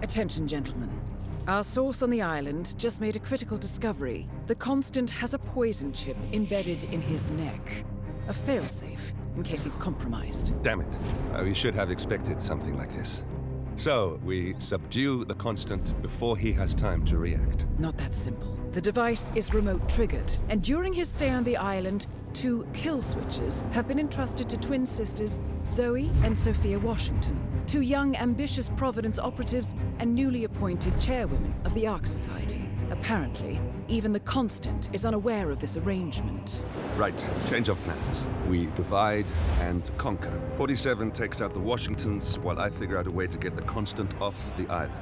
Attention, gentlemen. Our source on the island just made a critical discovery. The Constant has a poison chip embedded in his neck. A failsafe, in case he's compromised. Damn it. We should have expected something like this. So, we subdue the Constant before he has time to react. Not that simple. The device is remote triggered, and during his stay on the island, 2 kill switches have been entrusted to twin sisters Zoe and Sophia Washington, 2 young, ambitious Providence operatives and newly appointed chairwomen of the Ark Society. Apparently, even the Constant is unaware of this arrangement. Right, change of plans. We divide and conquer. 47 takes out the Washingtons, while I figure out a way to get the Constant off the island.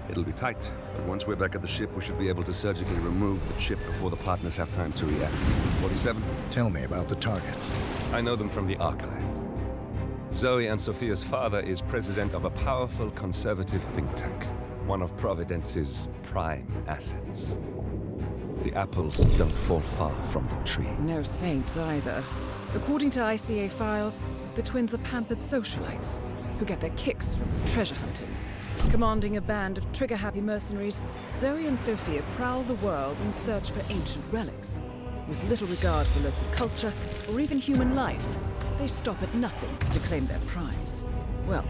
It'll be tight, but once we're back at the ship, we should be able to surgically remove the chip before the partners have time to react. 47? Tell me about the targets. I know them from the archive. Zoe and Sophia's father is president of a powerful conservative think tank, one of Providence's prime assets. The apples don't fall far from the tree. No saints either. According to ICA files, the twins are pampered socialites who get their kicks from treasure hunting. Commanding a band of trigger-happy mercenaries, Zoe and Sophia prowl the world in search for ancient relics. With little regard for local culture or even human life, they stop at nothing to claim their prize. Well,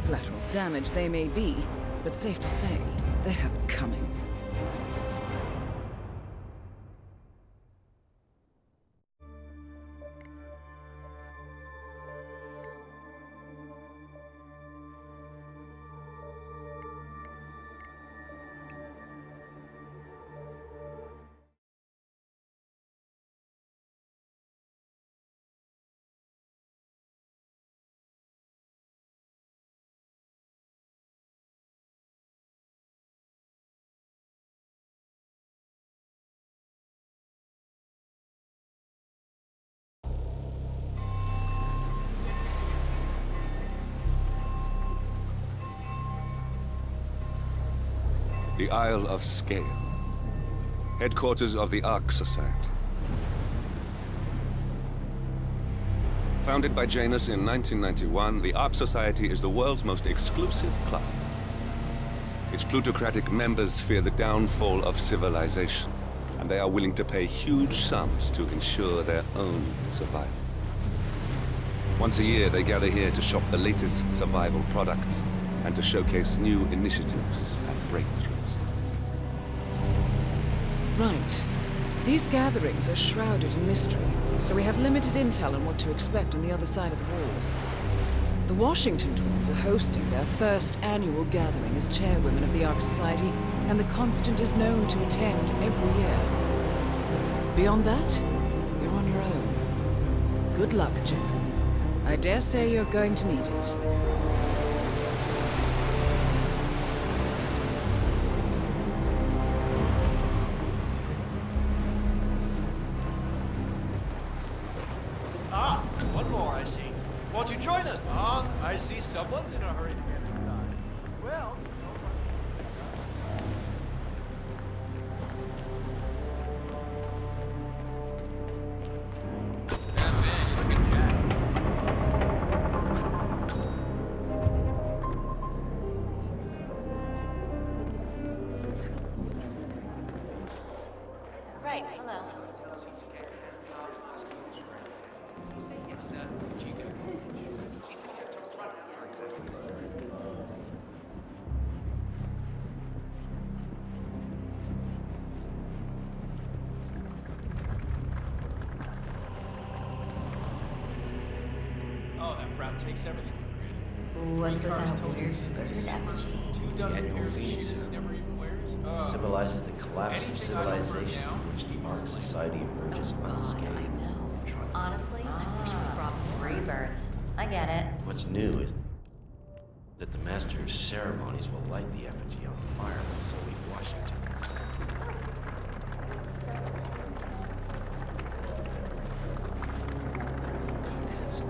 collateral damage they may be, but safe to say, they have it coming. The Isle of Scale, headquarters of the Ark Society. Founded by Janus in 1991, the Ark Society is the world's most exclusive club. Its plutocratic members fear the downfall of civilization, and they are willing to pay huge sums to ensure their own survival. Once a year, they gather here to shop the latest survival products and to showcase new initiatives and breakthroughs. Right. These gatherings are shrouded in mystery, so we have limited intel on what to expect on the other side of the walls. The Washington twins are hosting their first annual gathering as chairwomen of the Ark Society, and the Constant is known to attend every year. Beyond that, you're on your own. Good luck, gentlemen. I dare say you're going to need it. One more, I see. Won't you join us? I see someone's in a hurry to get inside. Well... Right, hello. Oh, that brat takes everything for granted. What's with Cars that totaled weird since bird December. effigy? 24 Annual pairs of fees. shoes he never even wears. Symbolizes the collapse of Anything I don't bring civilization down, from which keep the Ark rolling. Society emerges God, I unscathed. know. Honestly, I wish we brought rebirth. I get it. What's new is that the Master of Ceremonies will light the effigy on fire with Zoe Washington.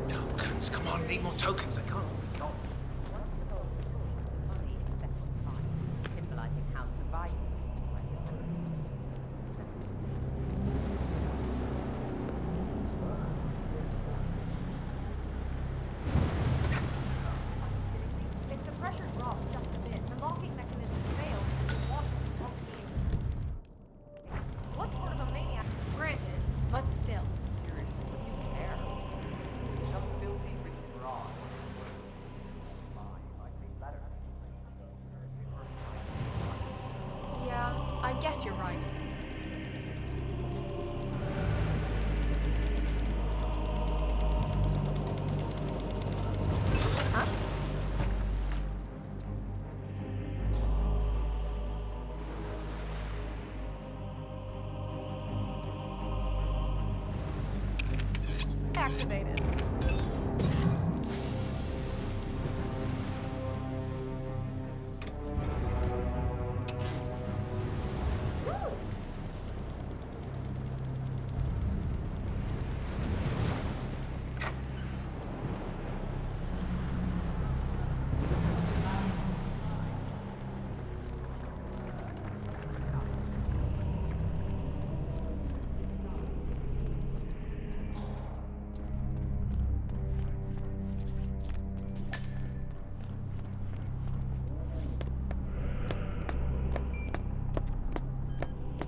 Tokens, come on, need more tokens. I can't. guess you're right. Huh? Activated.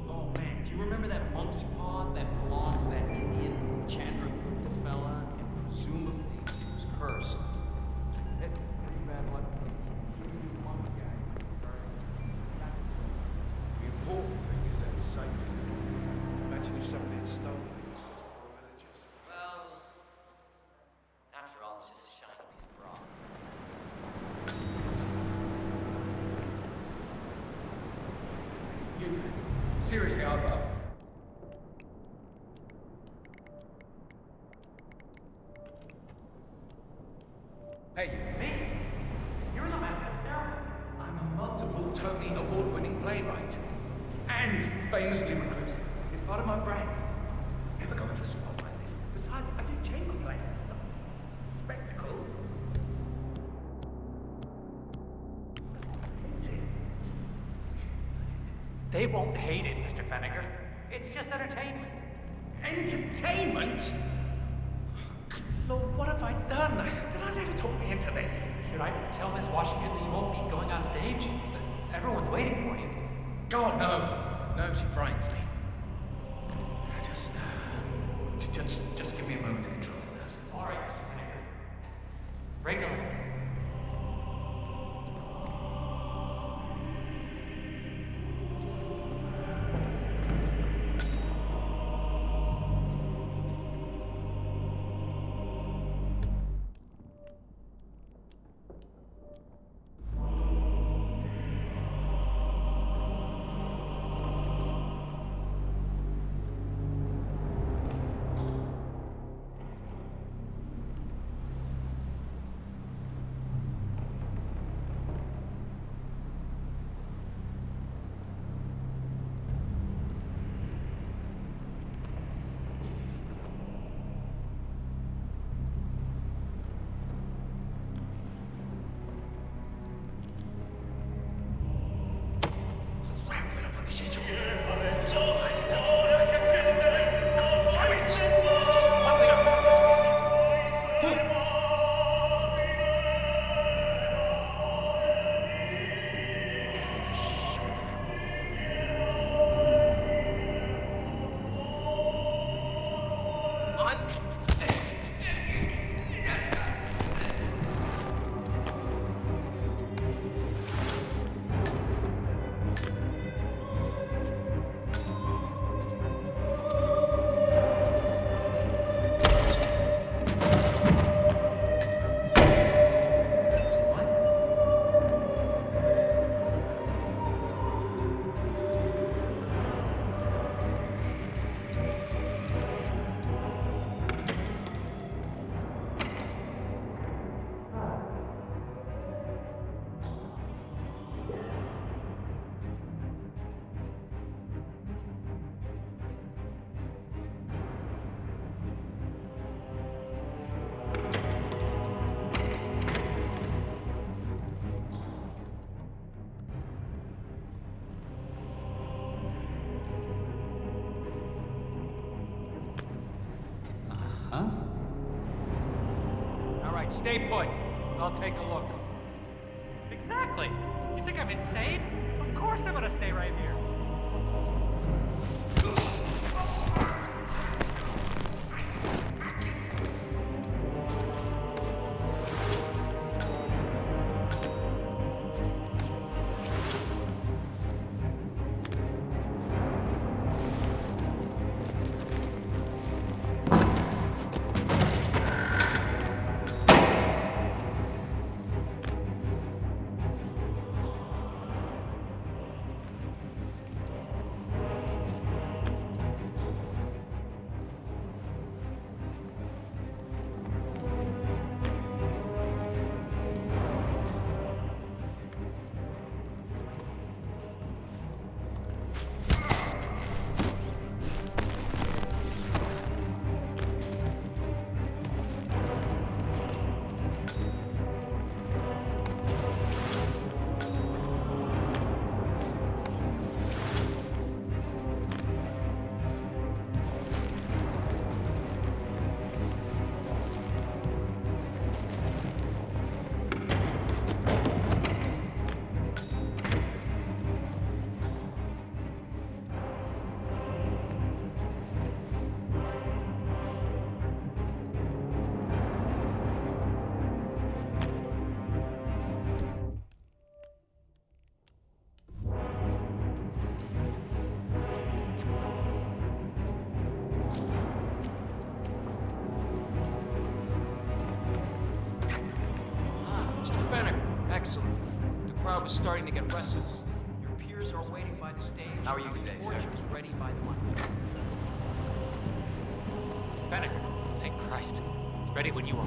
Oh man, do you remember that monkey pod that belonged to that Indian Chandragupta fella? And presumably he was cursed. Pretty bad luck. The important thing is that it's safe. Imagine if somebody had stolen it. Villagers. Well, after all, it's just a shiny piece of rock. You did. Seriously, I'll Hey, Me? You're the master of ceremony. I'm a multiple Tony award-winning playwright. And famously reclusive. It's part of my brand. Never go in a spot like this. Besides, I do chamber play. Spectacle. They won't hate it, Mr. Fenniger. It's just entertainment. Entertainment? Lord, what have I done? Did I let her talk me into this? Should I tell Miss Washington that you won't be going on stage? Everyone's waiting for you. God, no. No, she frightens me. Just give me a moment to control the nerves. All right, Mr. Fenniger. Regular. Huh? All right, stay put. I'll take a look. Exactly. You think I'm insane? Of course I'm gonna stay right here. crowd was starting to get restless. Your peers are waiting by the stage. How are you today, sir? Torch is ready by the mic. Fennec! Thank Christ. Ready when you are.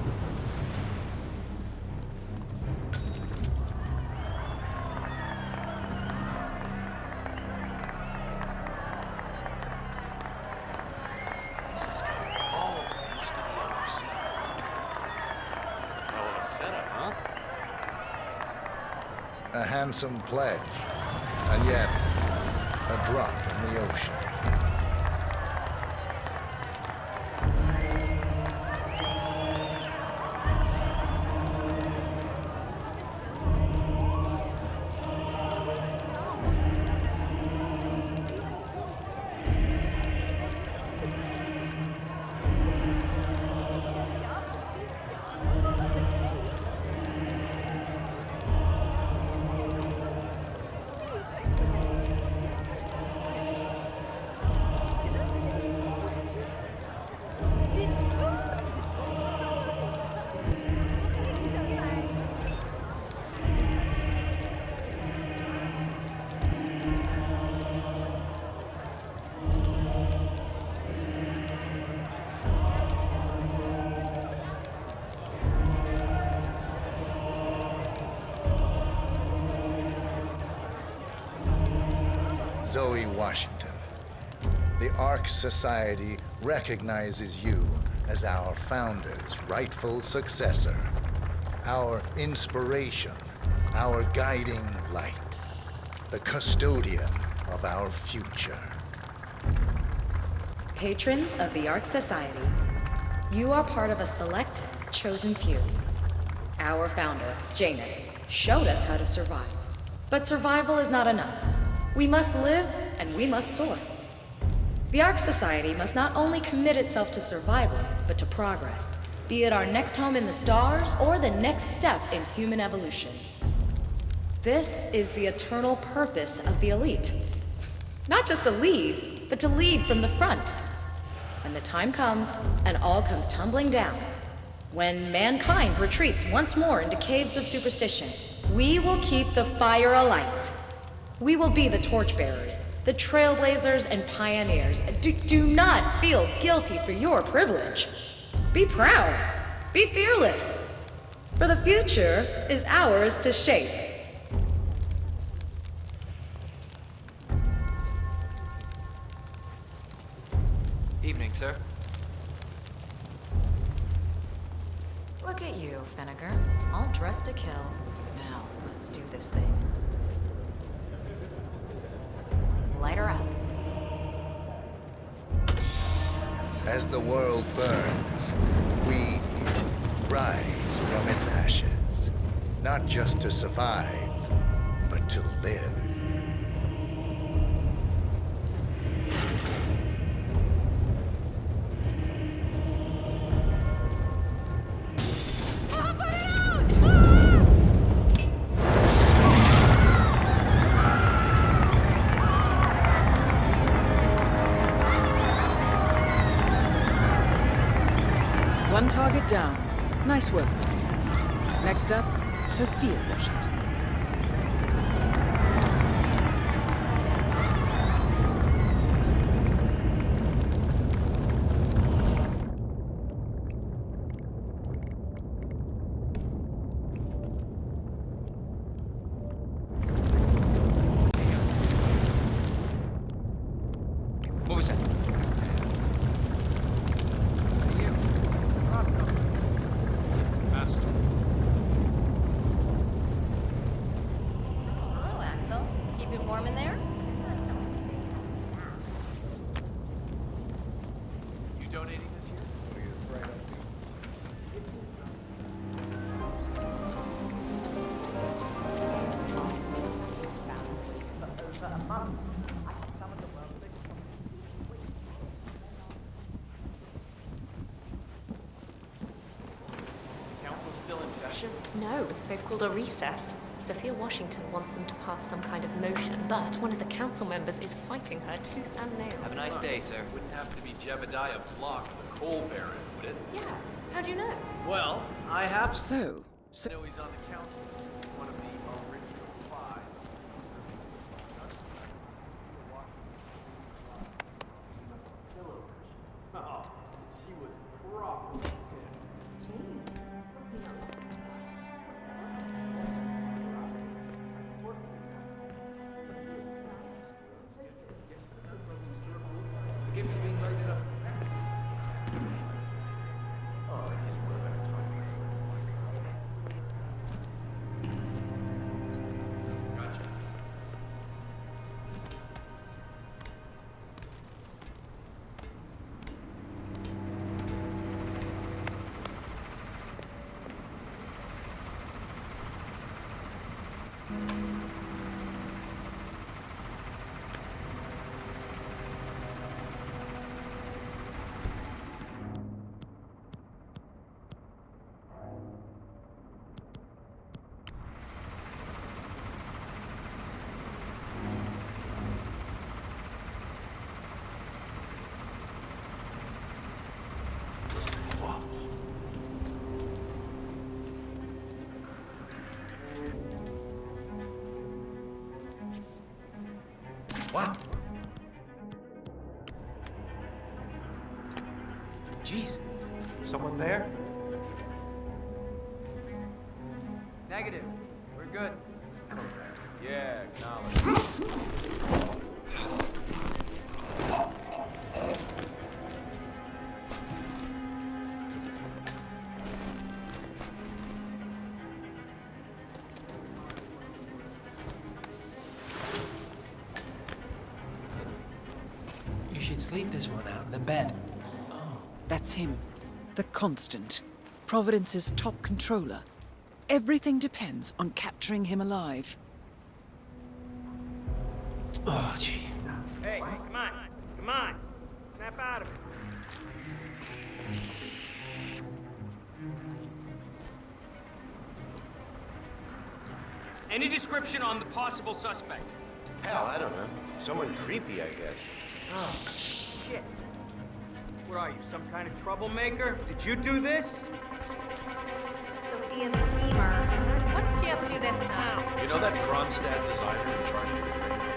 Who's this guy? Oh, it must be the LOC. Hell of a setup, huh? A handsome pledge, and yet a drop in the ocean. Zoe Washington, the Ark Society recognizes you as our founder's rightful successor, our inspiration, our guiding light, the custodian of our future. Patrons of the Ark Society, you are part of a select, chosen few. Our founder, Janus, showed us how to survive. But survival is not enough. We must live and we must soar. The Ark Society must not only commit itself to survival, but to progress, be it our next home in the stars or the next step in human evolution. This is the eternal purpose of the elite. Not just to lead, but to lead from the front. When the time comes and all comes tumbling down, when mankind retreats once more into caves of superstition, we will keep the fire alight. We will be the torchbearers, the trailblazers and pioneers. Do not feel guilty for your privilege. Be proud. Be fearless. For the future is ours to shape. Evening, sir. Look at you, Fennegar. All dressed to kill. Now, let's do this thing. Light her up. As the world burns, we rise from its ashes, not just to survive, but to live. One target down. Nice work, 37. Next up, Sophia Washington. What was that? Hello, Axel. Keeping warm in there? You donating this year? Council's still in session? No, they've called a recess. Sophia Washington wants them to pass some kind of motion, but one of the council members is fighting her tooth and nail. Have a nice day, sir. Wouldn't happen to be Jebediah Block, the coal baron, would it? Yeah, how do you know? Well, I have So, know he's on the council. One of the original Wow. Jeez. Someone there? Negative. We're good. Yeah, acknowledge. You should sleep this one out in the bed. That's him. The Constant. Providence's top controller. Everything depends on capturing him alive. Oh, gee. Hey, come on. Come on. Snap out of it. Any description on the possible suspect? Hell, I don't know. Someone creepy, I guess. Oh, shit. What are you, some kind of troublemaker? Did you do this? Sophia's a schemer. What's she up to this time? You know that Kronstadt designer who's trying to get a trademark?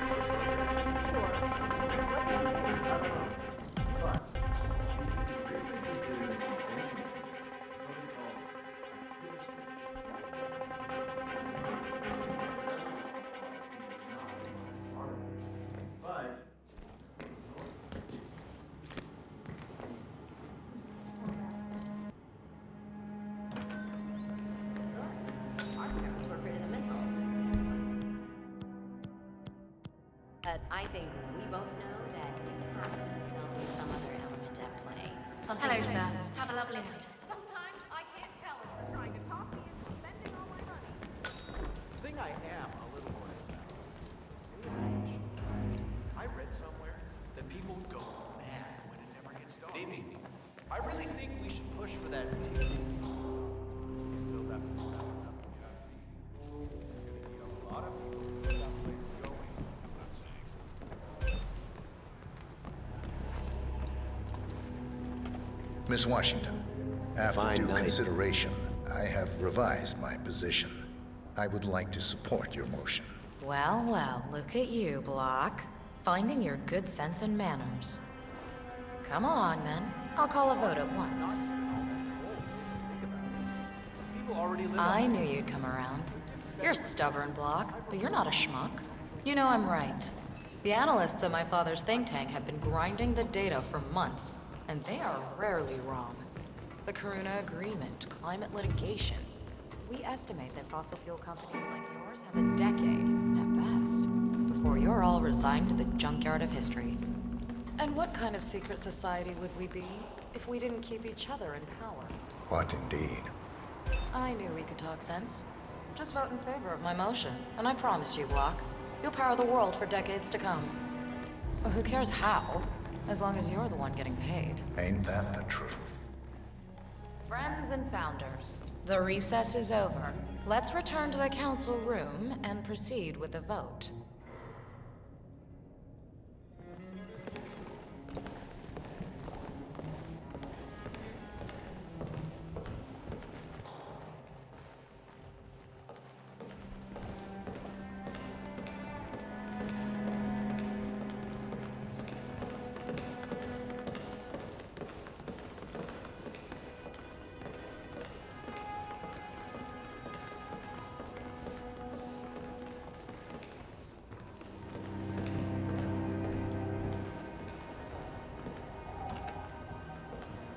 But I think we both know that there'll be some other element at play. Something Hello, sir. Have a lovely night. Sometimes I can't tell if they're trying to talk me into spending all my money. The thing I am a little worried about is I read somewhere that people go mad when it never gets dark. I really think we should push for that build up. A lot of people to stop things going. I'm saying. Miss Washington, after Fine due night. consideration, I have revised my position. I would like to support your motion. Well, well, look at you, Block. Finding your good sense and manners. Come along, then. I'll call a vote at once. People already live I knew you'd come around. You're stubborn, Block, but you're not a schmuck. You know I'm right. The analysts at my father's think tank have been grinding the data for months, and they are rarely wrong. The Karuna Agreement, climate litigation. We estimate that fossil fuel companies like yours have a decade, at best, before you're all resigned to the junkyard of history. And what kind of secret society would we be if we didn't keep each other in power? What indeed? I knew we could talk sense. Just vote in favor of my motion, and I promise you, Block, you'll power the world for decades to come. Well, who cares how, as long as you're the one getting paid. Ain't that the truth? Friends and founders, the recess is over. Let's return to the council room and proceed with the vote.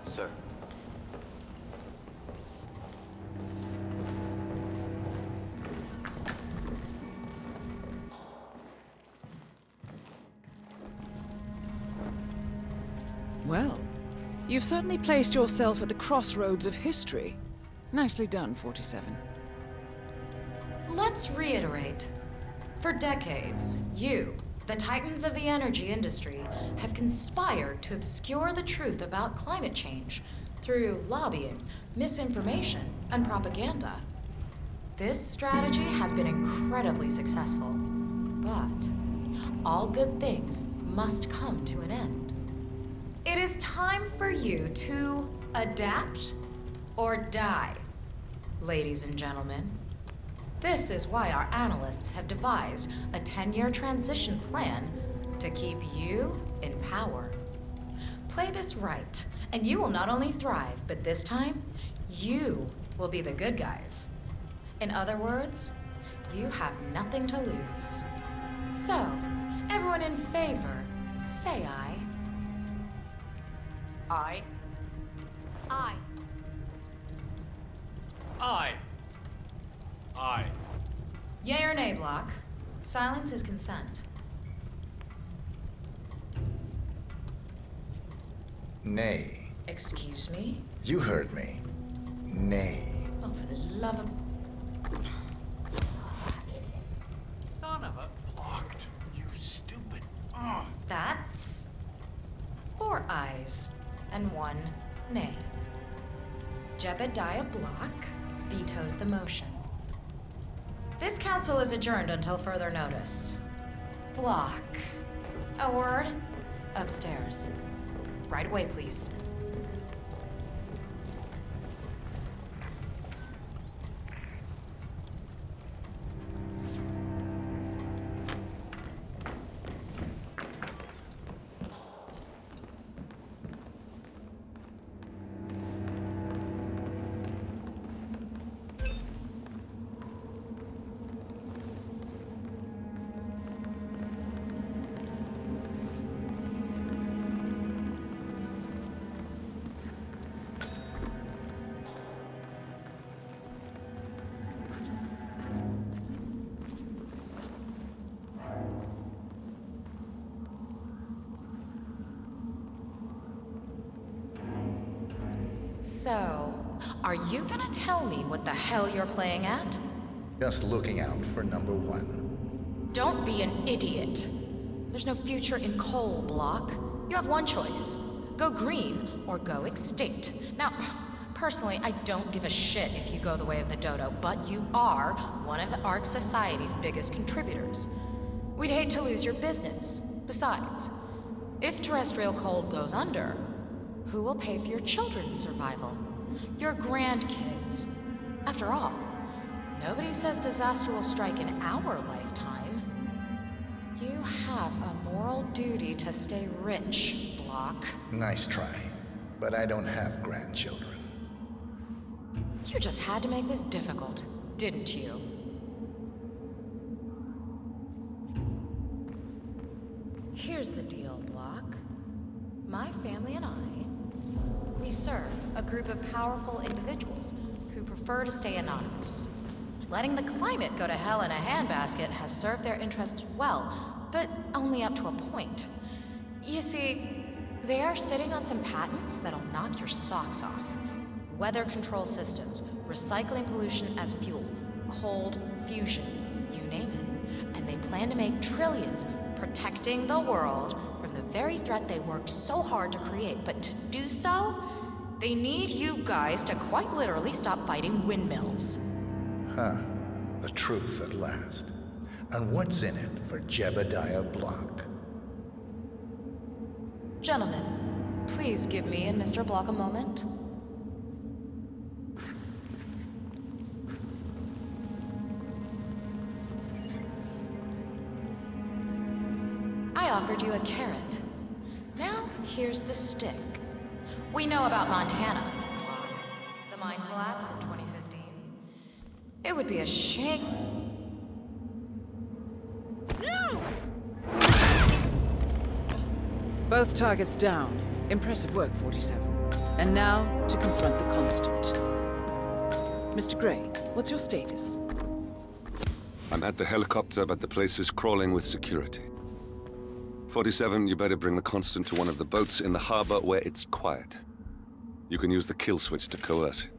Sir. Well, you've certainly placed yourself at the crossroads of history. Nicely done, 47. Let's reiterate. For decades, you, the titans of the energy industry, have conspired to obscure the truth about climate change through lobbying, misinformation, and propaganda. This strategy has been incredibly successful, but all good things must come to an end. It is time for you to adapt or die, ladies and gentlemen. This is why our analysts have devised a 10-year transition plan to keep you in power. Play this right, and you will not only thrive, but this time, you will be the good guys. In other words, you have nothing to lose. So, everyone in favor, say aye. I. Aye. Aye. Aye. Yea or nay, Block? Silence is consent. Nay. Excuse me? You heard me. Nay. Oh, for the love of... Son of a. Blocked. You stupid. Ugh. That's... 4 ayes and 1 nay. Jebediah Block vetoes the motion. This council is adjourned until further notice. Block. A word? Upstairs. Right away, please. So, are you gonna tell me what the hell you're playing at? Just looking out for number 1. Don't be an idiot. There's no future in coal, Block. You have one choice. Go green or go extinct. Now, personally, I don't give a shit if you go the way of the dodo, but you are one of Ark Society's biggest contributors. We'd hate to lose your business. Besides, if terrestrial coal goes under, who will pay for your children's survival? Your grandkids. After all, nobody says disaster will strike in our lifetime. You have a moral duty to stay rich, Block. Nice try. But I don't have grandchildren. You just had to make this difficult, didn't you? Here's the deal, Block. My family and I, we serve a group of powerful individuals who prefer to stay anonymous. Letting the climate go to hell in a handbasket has served their interests well, but only up to a point. You see, they are sitting on some patents that'll knock your socks off. Weather control systems, recycling pollution as fuel, cold fusion, you name it. And they plan to make trillions protecting the world from the very threat they worked so hard to create. But to do so, they need you guys to quite literally stop fighting windmills. Huh. The truth at last. And what's in it for Jebediah Block? Gentlemen, please give me and Mr. Block a moment. I offered you a carrot. Now, here's the stick. We know about Montana. The mine collapse in 2015. It would be a shame. No! Both targets down. Impressive work, 47. And now, to confront the Constant. Mr. Gray, what's your status? I'm at the helicopter, but the place is crawling with security. 47, you better bring the Constant to one of the boats in the harbor where it's quiet. You can use the kill switch to coerce it.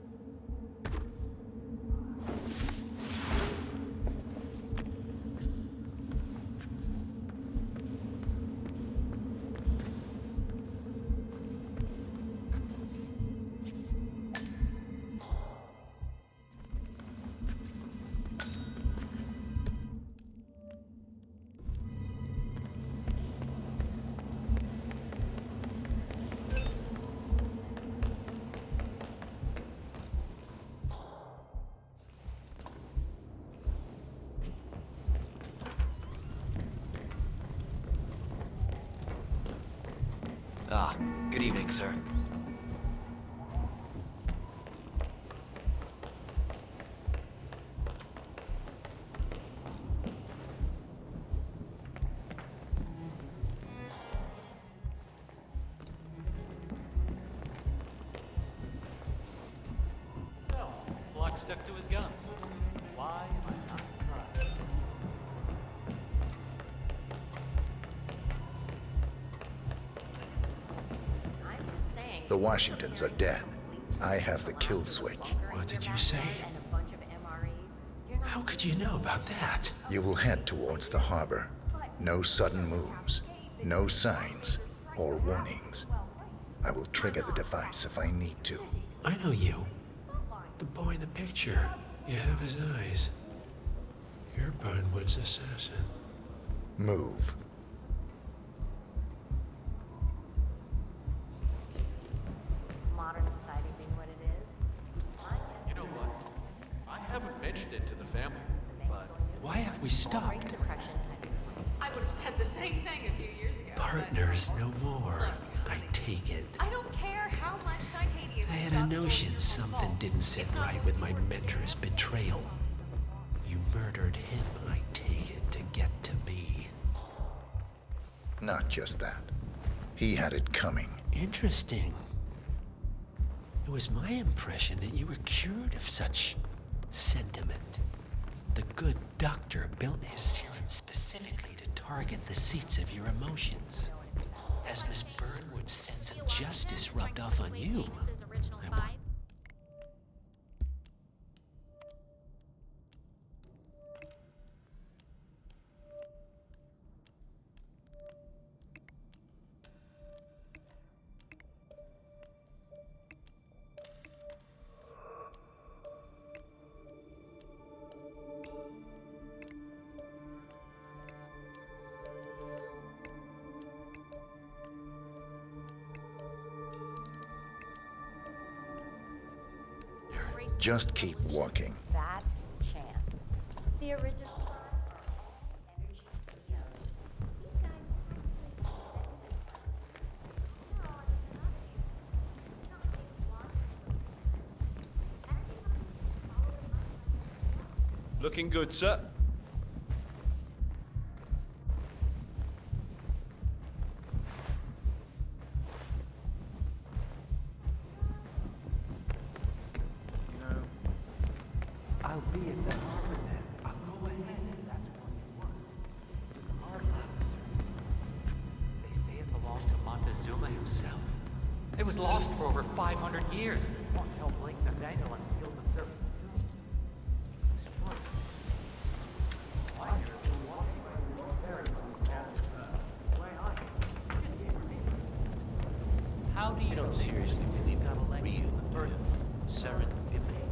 Ah, good evening, sir. Well, Block stuck to his guns. Why am I not surprised? I'm just saying. The Washingtons are dead. I have the kill switch. What did you say? And a bunch of MREs. You're not How could you know about that? You will head towards the harbor. No sudden moves, no signs or warnings. I will trigger the device if I need to. I know you. The boy in the picture. You have his eyes. You're Burnwood's assassin. Move. modern society being what it is. You know what? I haven't mentioned it to the family, but Why have we stopped? Great Depression type of thing. I would have said the same thing a few years ago. but- Partners no more. I take it. I don't care how much titanium. I you've had a got stored notion in your something vault. didn't sit It's not right going with to my be worth mentor's betrayal. You murdered him, I take it, to get to me. Not just that. He had it coming. Interesting. It was my impression that you were cured of such sentiment. The good doctor built his serum specifically to target the seats of your emotions. Has Miss Burnwood's sense of justice rubbed off on you? I wonder. Just keep walking. That chance. The original. Energy videos. These guys. looking good, sir. I'll be at the harbor then. I'll go ahead if that's what you want. The harbor, sir. They say it belonged to Montezuma himself. It was lost for over 500 years. Won't tell Blake Nathaniel until the surface. How do you don't seriously believe that real serendipity?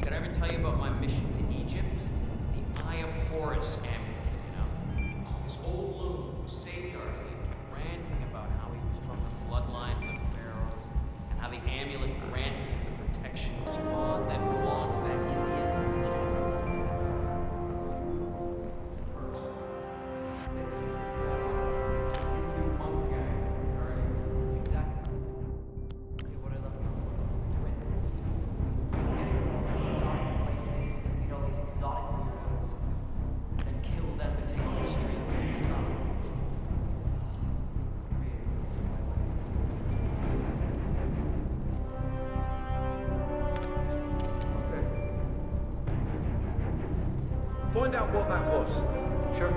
Did I ever tell you about my mission to Egypt? The Eye of Horus amulet, you know? This old loon was safeguarded, ranting about how he was from the bloodline of the pharaohs, and how the amulet granted him the protection he bought that belonged to that Indian. Find out what that was. Sure.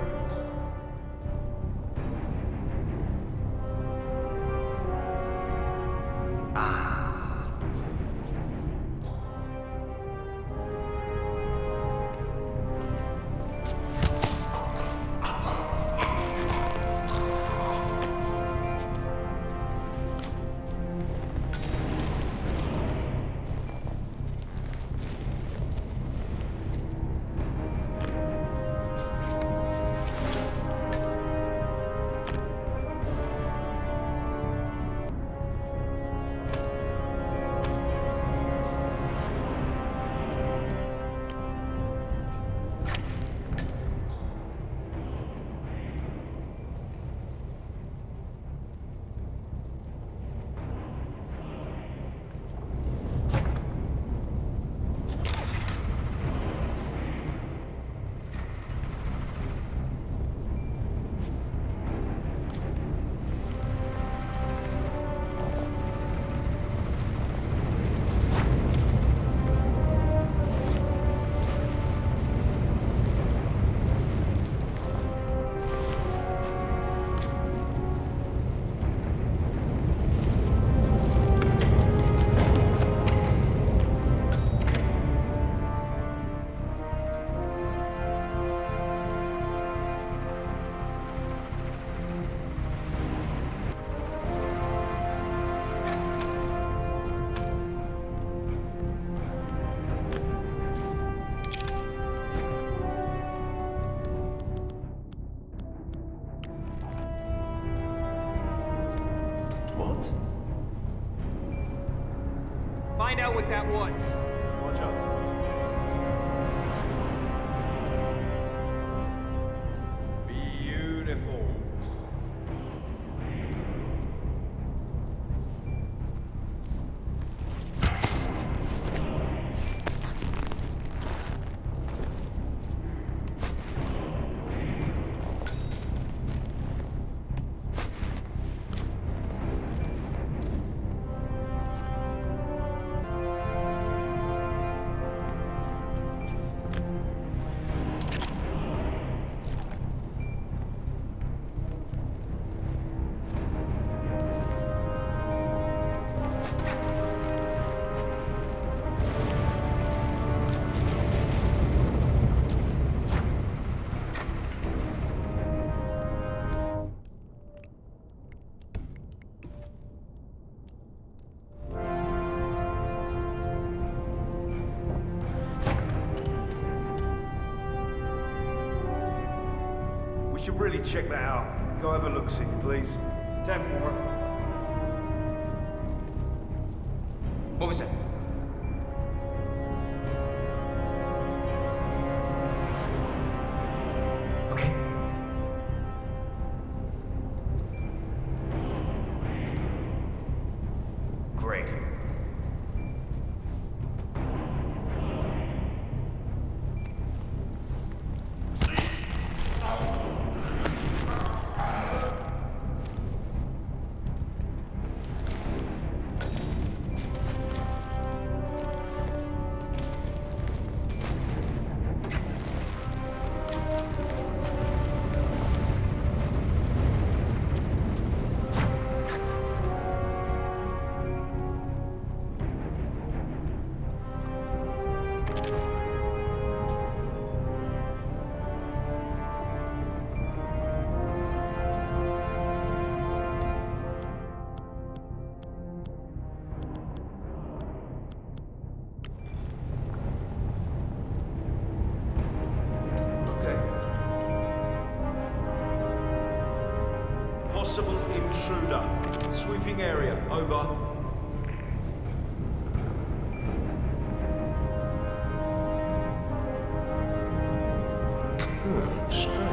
that was. Roger. Beautiful. We should really check that out. Go have a look-see, please. 10-4. What was that? Okay. Great. Possible intruder. Sweeping area. Over. Strange.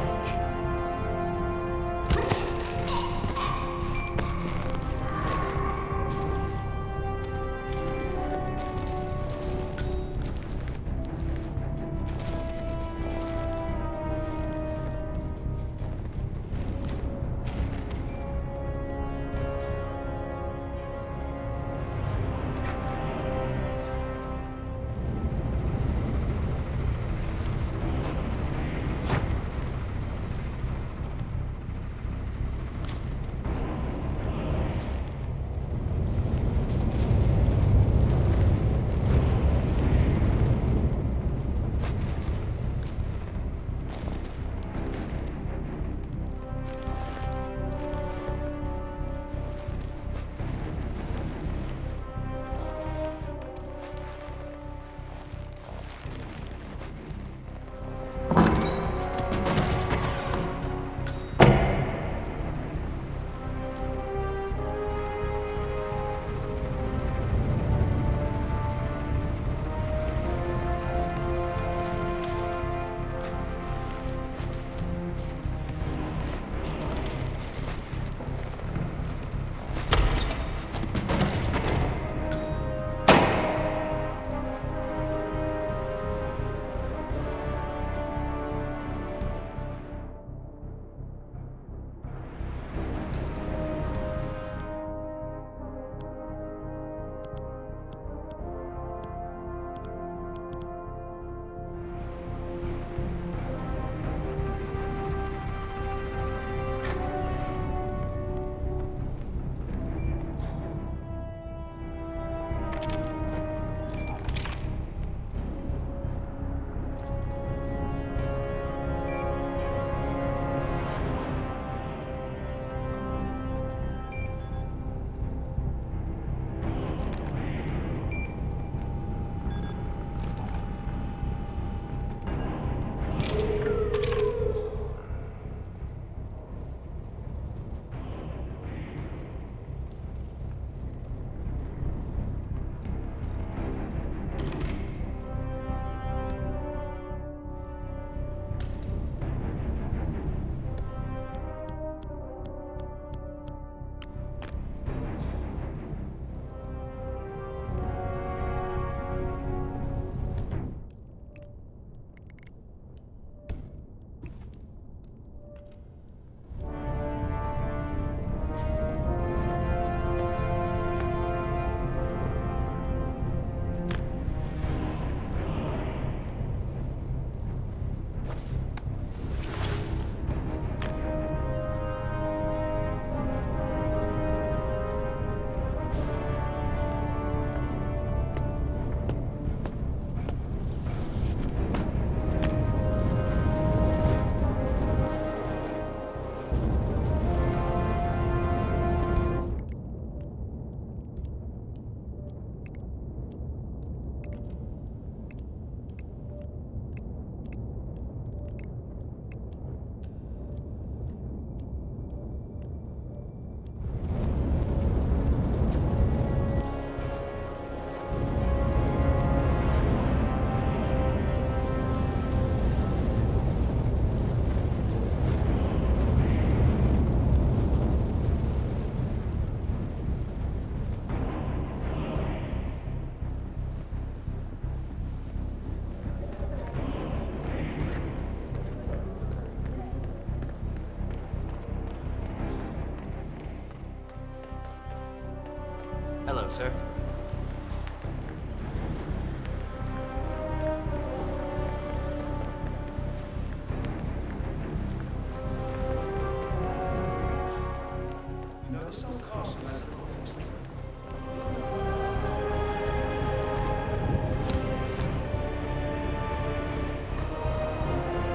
on, sir.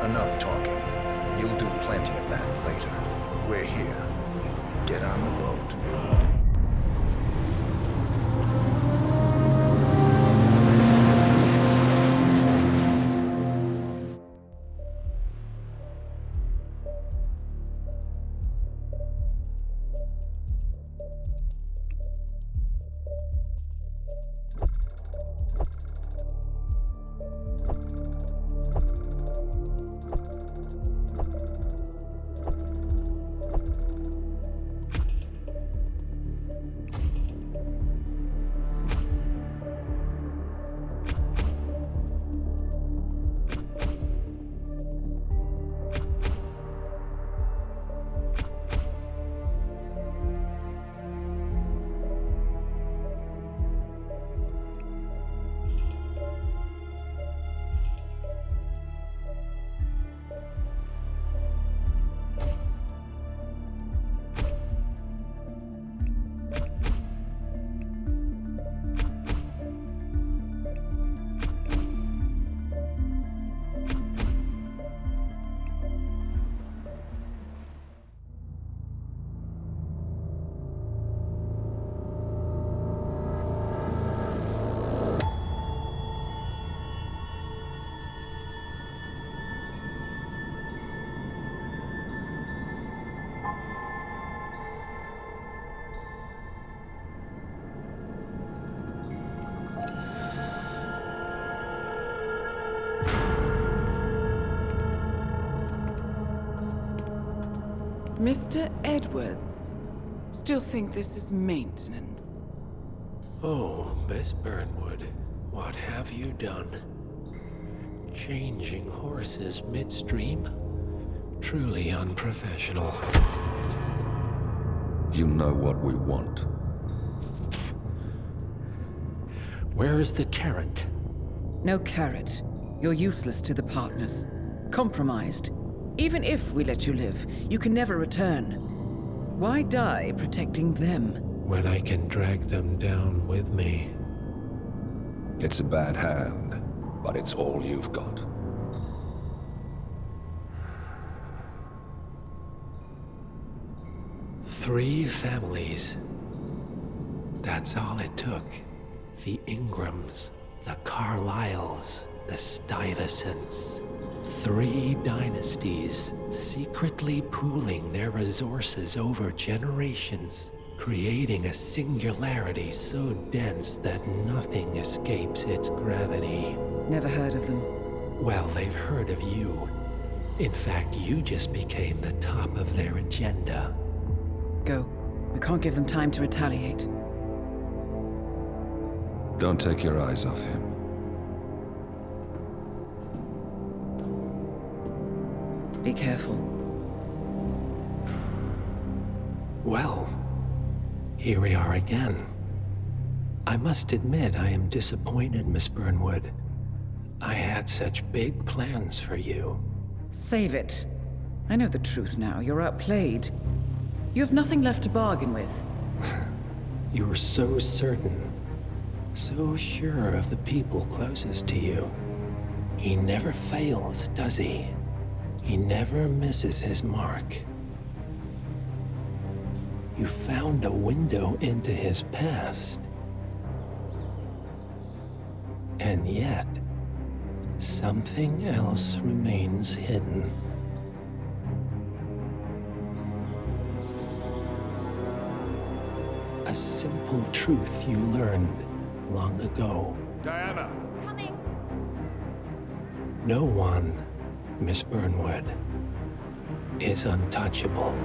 Enough talking. You'll do plenty of that later. We're here. Get on the boat. Mr. Edwards, still think this is maintenance? Oh, Miss Burnwood, what have you done? Changing horses midstream? Truly unprofessional. You know what we want. Where is the carrot? No carrot. You're useless to the partners. Compromised. Even if we let you live, you can never return. Why die protecting them? When I can drag them down with me. It's a bad hand, but it's all you've got. Three families. That's all it took. The Ingrams, the Carlyles, the Stuyvesants. 3 dynasties secretly pooling their resources over generations, creating a singularity so dense that nothing escapes its gravity. Never heard of them. Well, they've heard of you. In fact, you just became the top of their agenda. Go. We can't give them time to retaliate. Don't take your eyes off him. Be careful. Well, here we are again. I must admit I am disappointed, Miss Burnwood. I had such big plans for you. Save it. I know the truth now. You're outplayed. You have nothing left to bargain with. You were so certain, so sure of the people closest to you. He never fails, does he? He never misses his mark. You found a window into his past. And yet, something else remains hidden. A simple truth you learned long ago. Diana! Coming! No one, Miss Burnwood, is untouchable.